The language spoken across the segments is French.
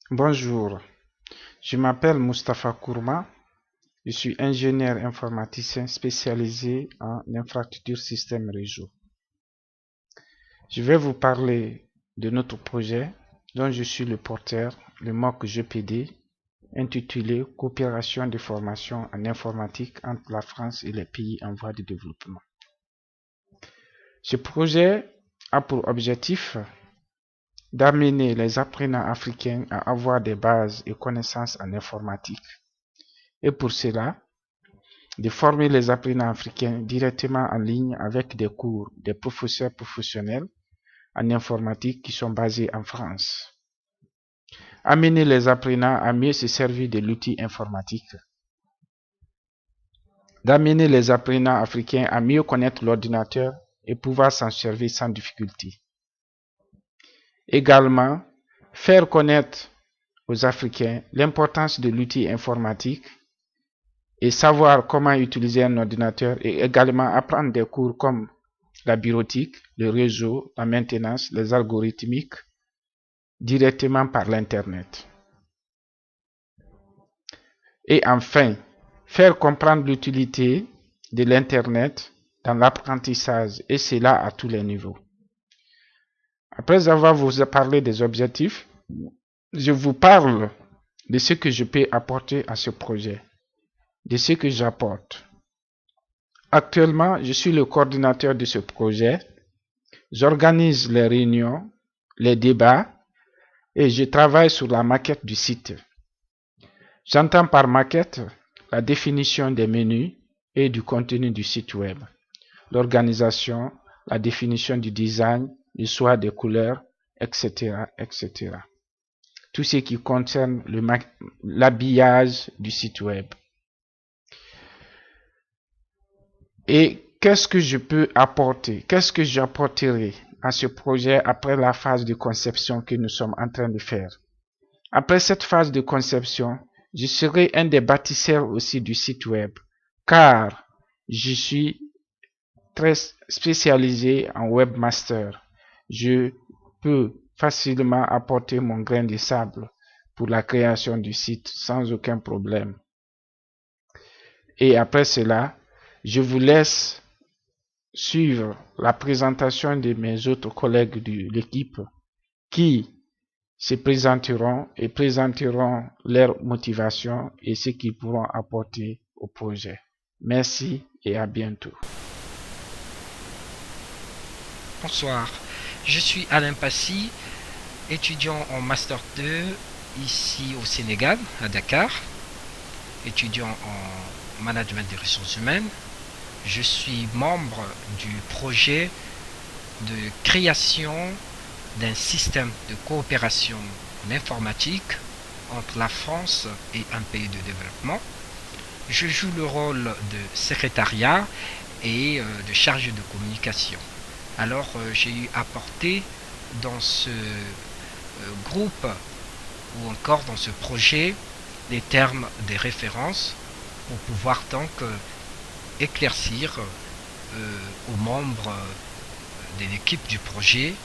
Bonjour, je m'appelle Mustapha Kourma, je suis ingénieur informaticien spécialisé en infrastructure système réseau. Je vais vous parler de notre projet dont je suis le porteur, le MOOC GPD, intitulé Coopération de formation en informatique entre la France et les pays en voie de développement. Ce projet a pour objectif d'amener les apprenants africains à avoir des bases et connaissances en informatique. Et pour cela, de former les apprenants africains directement en ligne avec des cours des professeurs professionnels en informatique qui sont basés en France. Amener les apprenants à mieux se servir de l'outil informatique. D'amener les apprenants africains à mieux connaître l'ordinateur et pouvoir s'en servir sans difficulté. Également, faire connaître aux Africains l'importance de l'outil informatique et savoir comment utiliser un ordinateur et également apprendre des cours comme la bureautique, le réseau, la maintenance, les algorithmiques directement par l'Internet. Et enfin, faire comprendre l'utilité de l'Internet dans l'apprentissage et cela à tous les niveaux. Après avoir vous parlé des objectifs, je vous parle de ce que je peux apporter à ce projet, de ce que j'apporte. Actuellement, je suis le coordinateur de ce projet. J'organise les réunions, les débats et je travaille sur la maquette du site. J'entends par maquette la définition des menus et du contenu du site web, l'organisation, la définition du design, le choix des couleurs, etc., etc. Tout ce qui concerne l'habillage du site web. Et qu'est-ce que je peux apporter? Qu'est-ce que j'apporterai à ce projet après la phase de conception que nous sommes en train de faire? Après cette phase de conception, je serai un des bâtisseurs aussi du site web, car je suis très spécialisé en webmaster. Je peux facilement apporter mon grain de sable pour la création du site sans aucun problème. Et après cela, je vous laisse suivre la présentation de mes autres collègues de l'équipe qui se présenteront et présenteront leur motivation et ce qu'ils pourront apporter au projet. Merci et à bientôt. Bonsoir, je suis Alain Passy, étudiant en Master 2 ici au Sénégal, à Dakar, étudiant en Management des ressources humaines. Je suis membre du projet de création d'un système de coopération en informatique entre la France et un pays de développement. Je joue le rôle de secrétariat et de chargé de communication. Alors j'ai eu apporté dans ce groupe ou encore dans ce projet les termes des références pour pouvoir donc éclaircir aux membres de l'équipe du projet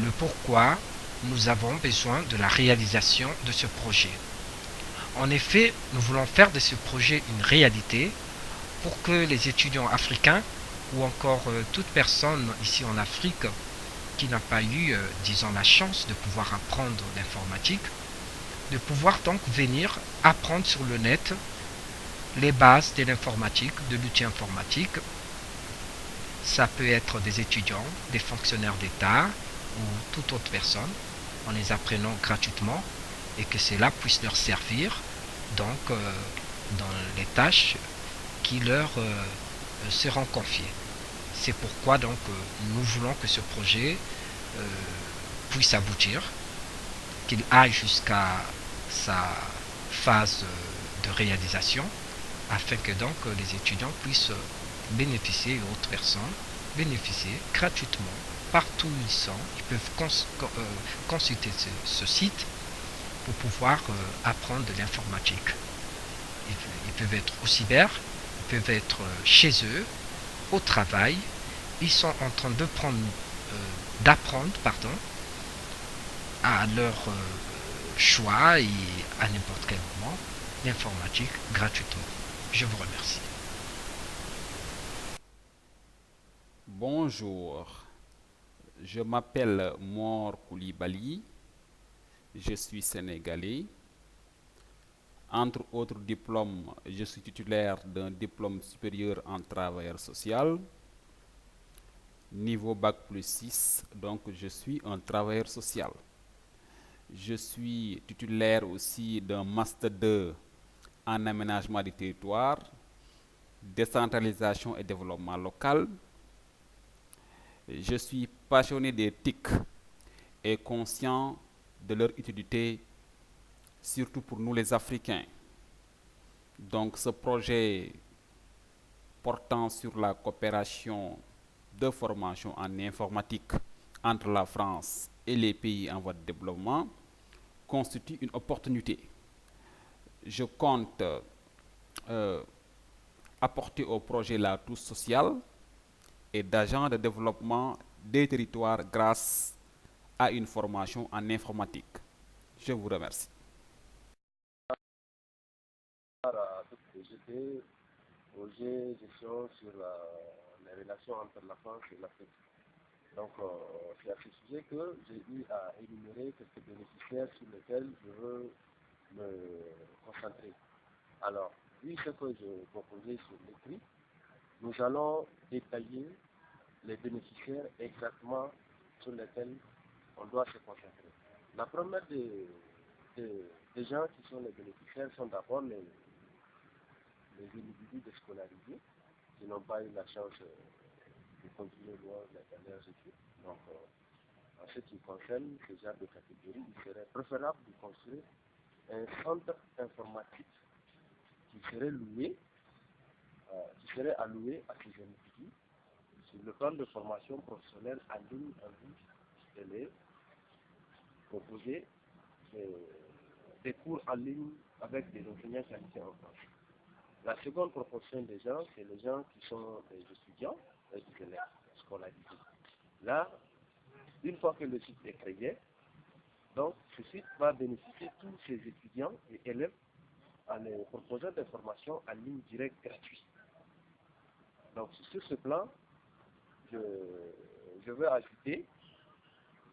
le pourquoi nous avons besoin de la réalisation de ce projet. En effet, nous voulons faire de ce projet une réalité pour que les étudiants africains ou encore toute personne ici en Afrique qui n'a pas eu, disons, la chance de pouvoir apprendre l'informatique, de pouvoir donc venir apprendre sur le net les bases de l'informatique, de l'outil informatique. Ça peut être des étudiants, des fonctionnaires d'État ou toute autre personne, en les apprenant gratuitement et que cela puisse leur servir donc dans les tâches qui leur seront confiées. C'est pourquoi donc nous voulons que ce projet puisse aboutir, qu'il aille jusqu'à sa phase de réalisation, afin que donc les étudiants puissent bénéficier et autres personnes bénéficier gratuitement partout où ils sont. Ils peuvent consulter ce site pour pouvoir apprendre de l'informatique. Ils peuvent être au cyber, ils peuvent être chez eux, au travail. Ils sont en train d'apprendre à leur choix et à n'importe quel moment l'informatique gratuitement. Je vous remercie. Bonjour, je m'appelle Mor Koulibaly, je suis sénégalais. Entre autres diplômes, je suis titulaire d'un diplôme supérieur en travailleur social, niveau Bac plus 6, donc je suis un travailleur social. Je suis titulaire aussi d'un Master 2 en aménagement du territoire, décentralisation et développement local. Je suis passionné des TIC et conscient de leur utilité, surtout pour nous les Africains. Donc ce projet portant sur la coopération de formation en informatique entre la France et les pays en voie de développement constitue une opportunité. Je compte apporter au projet la touche sociale et d'agent de développement des territoires grâce à une formation en informatique. Je vous remercie. J'étais projet gestion sur les relations entre la France et l'Afrique. Donc, c'est à ce sujet que j'ai eu à énumérer quelques bénéficiaires sur lesquels je veux me concentrer. Alors, vu ce que je proposais sur l'écrit, nous allons détailler les bénéficiaires exactement sur lesquels on doit se concentrer. La première des gens qui sont les bénéficiaires sont d'abord les individus déscolarisés qui n'ont pas eu la chance de continuer loin dans leurs études. Donc, en ce qui concerne ce genre de catégorie, il serait préférable de construire un centre informatique qui serait alloué à ces individus sur le plan de formation professionnelle en ligne en vue de les proposer des cours en ligne avec des enseignants qualifiés en France. La seconde proportion des gens, c'est les gens qui sont des étudiants et des élèves scolarisés. Là, une fois que le site est créé, donc ce site va bénéficier tous ces étudiants et élèves en les proposant des formations en ligne directe gratuites. Donc sur ce plan, je veux ajouter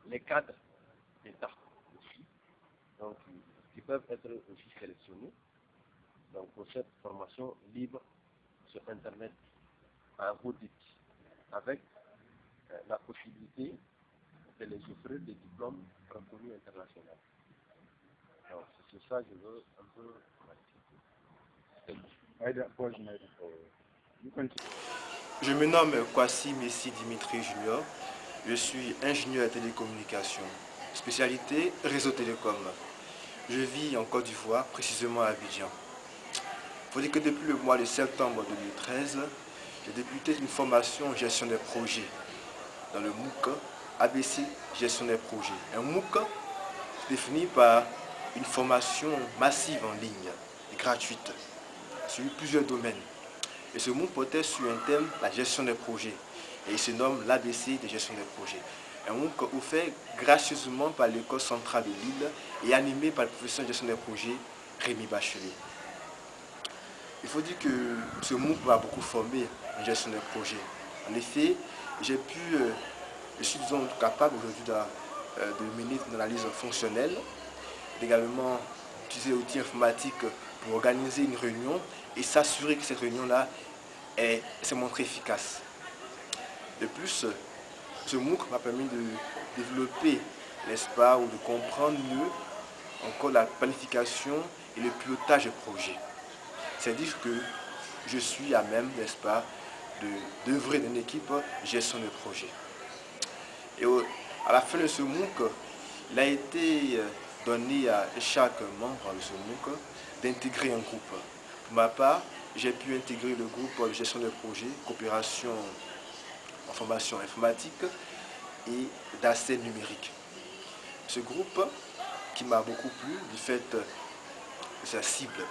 les cadres d'État aussi, donc qui peuvent être aussi sélectionnés. Donc pour cette formation libre sur Internet à haut débit, avec la possibilité de les offrir des diplômes reconnus internationaux. Donc c'est sur ça que je veux un peu Je me nomme Kwasi Messi Dimitri Junior. Je suis ingénieur de télécommunications, spécialité réseau télécom. Je vis en Côte d'Ivoire, précisément à Abidjan. Il faut dire que depuis le mois de septembre 2013, j'ai débuté une formation en gestion des projets dans le MOOC ABC Gestion des projets. Un MOOC défini par une formation massive en ligne et gratuite sur plusieurs domaines. Et ce MOOC portait sur un thème, la gestion des projets. Et il se nomme l'ABC de gestion des projets. Un MOOC offert gracieusement par l'école centrale de Lille et animé par le professeur de gestion des projets Rémi Bachelet. Il faut dire que ce MOOC m'a beaucoup formé en gestion des projets. En effet, je suis disons, capable aujourd'hui de mener une analyse fonctionnelle, d'également utiliser l'outil informatique pour organiser une réunion et s'assurer que cette réunion-là s'est montrée efficace. De plus, ce MOOC m'a permis de développer, n'est-ce pas, ou de comprendre mieux encore la planification et le pilotage de projet. C'est-à-dire que je suis à même, n'est-ce pas, d'œuvrer dans une équipe gestion de projet. Et à la fin de ce MOOC, il a été donné à chaque membre de ce MOOC d'intégrer un groupe. Pour ma part, j'ai pu intégrer le groupe de gestion de projet, coopération en formation informatique et d'accès numérique. Ce groupe qui m'a beaucoup plu du fait de sa cible.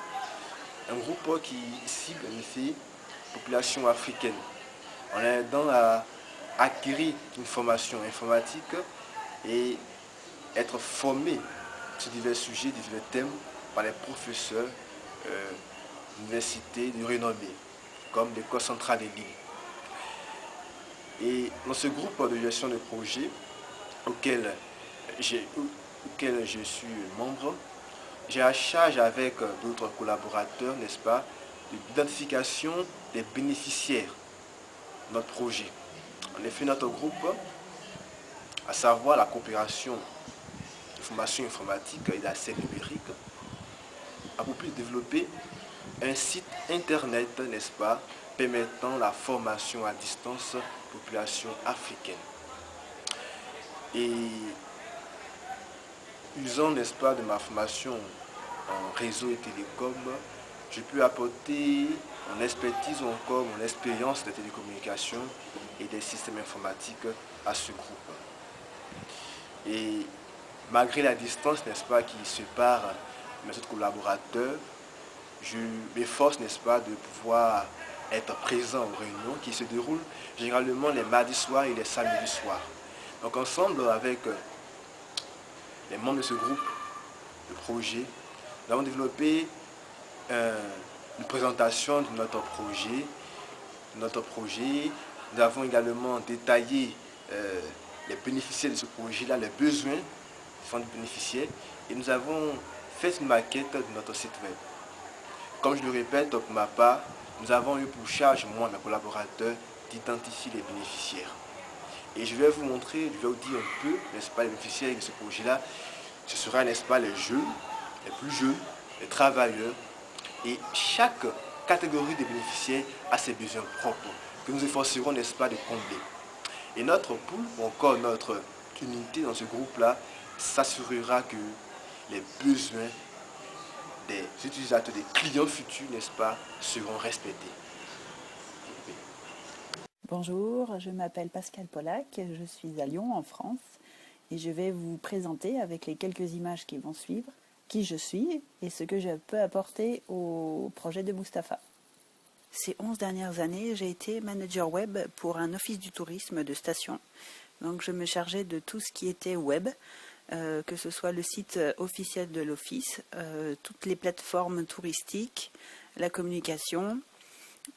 Un groupe qui cible en effet la population africaine en aidant à acquérir une formation informatique et être formé sur divers sujets, divers thèmes par les professeurs d'universités de renommée, comme l'École centrale des Lille. Et dans ce groupe de gestion de projet auquel je suis membre, j'ai à charge avec d'autres collaborateurs, n'est-ce pas, de l'identification des bénéficiaires de notre projet. En effet, notre groupe, à savoir la coopération de formation informatique et d'accès numérique, a pour but de développer un site internet, n'est-ce pas, permettant la formation à distance population africaine. Et usant, n'est-ce pas, de ma formation en réseau et télécom, je peux apporter mon expertise ou encore mon expérience de télécommunications et des systèmes informatiques à ce groupe. Et malgré la distance, n'est-ce pas, qui sépare mes autres collaborateurs, je m'efforce, n'est-ce pas, de pouvoir être présent aux réunions qui se déroulent généralement les mardis soirs et les samedis soirs. Donc ensemble avec les membres de ce groupe de projet, nous avons développé une présentation de notre projet. Nous avons également détaillé les bénéficiaires de ce projet-là, les besoins des bénéficiaires, et nous avons fait une maquette de notre site web. Comme je le répète, pour ma part, nous avons eu pour charge, moi et mes collaborateurs, d'identifier les bénéficiaires. Et je vais vous montrer, je vais vous dire un peu, n'est-ce pas, les bénéficiaires de ce projet-là. Ce sera, n'est-ce pas, les jeunes, les plus jeunes, les travailleurs. Et chaque catégorie de bénéficiaires a ses besoins propres que nous efforcerons, n'est-ce pas, de combler. Et notre pool, ou encore notre unité dans ce groupe-là, s'assurera que les besoins des utilisateurs, des clients futurs, n'est-ce pas, seront respectés. Bonjour, je m'appelle Pascal Pollack, je suis à Lyon en France et je vais vous présenter avec les quelques images qui vont suivre qui je suis et ce que je peux apporter au projet de Mustapha. Ces 11 dernières années, j'ai été manager web pour un office du tourisme de station. Donc je me chargeais de tout ce qui était web, que ce soit le site officiel de l'office, toutes les plateformes touristiques, la communication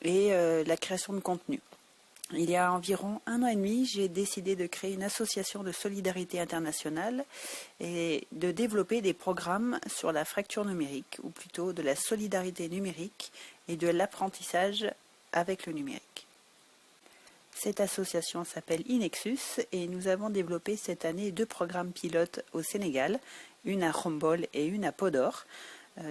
et la création de contenu. Il y a environ 1 an et demi, j'ai décidé de créer une association de solidarité internationale et de développer des programmes sur la fracture numérique, ou plutôt de la solidarité numérique et de l'apprentissage avec le numérique. Cette association s'appelle Inexus et nous avons développé cette année 2 programmes pilotes au Sénégal, une à Khombole et une à Podor.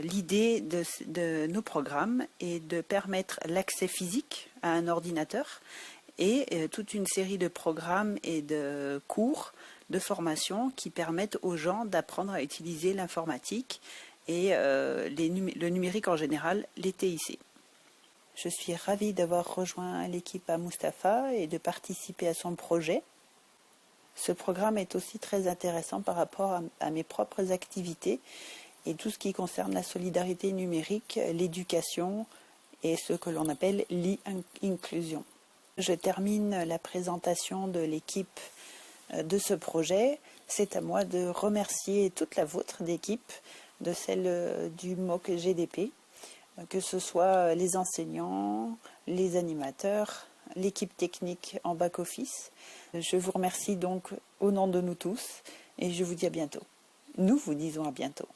L'idée de nos programmes est de permettre l'accès physique à un ordinateur et toute une série de programmes et de cours de formation qui permettent aux gens d'apprendre à utiliser l'informatique et le numérique en général, les TIC. Je suis ravie d'avoir rejoint l'équipe à Mustapha et de participer à son projet. Ce programme est aussi très intéressant par rapport à mes propres activités et tout ce qui concerne la solidarité numérique, l'éducation et ce que l'on appelle l'e-inclusion. Je termine la présentation de l'équipe de ce projet. C'est à moi de remercier toute la vôtre d'équipe, de celle du MOOC GDP, que ce soit les enseignants, les animateurs, l'équipe technique en back-office. Je vous remercie donc au nom de nous tous et je vous dis à bientôt. Nous vous disons à bientôt.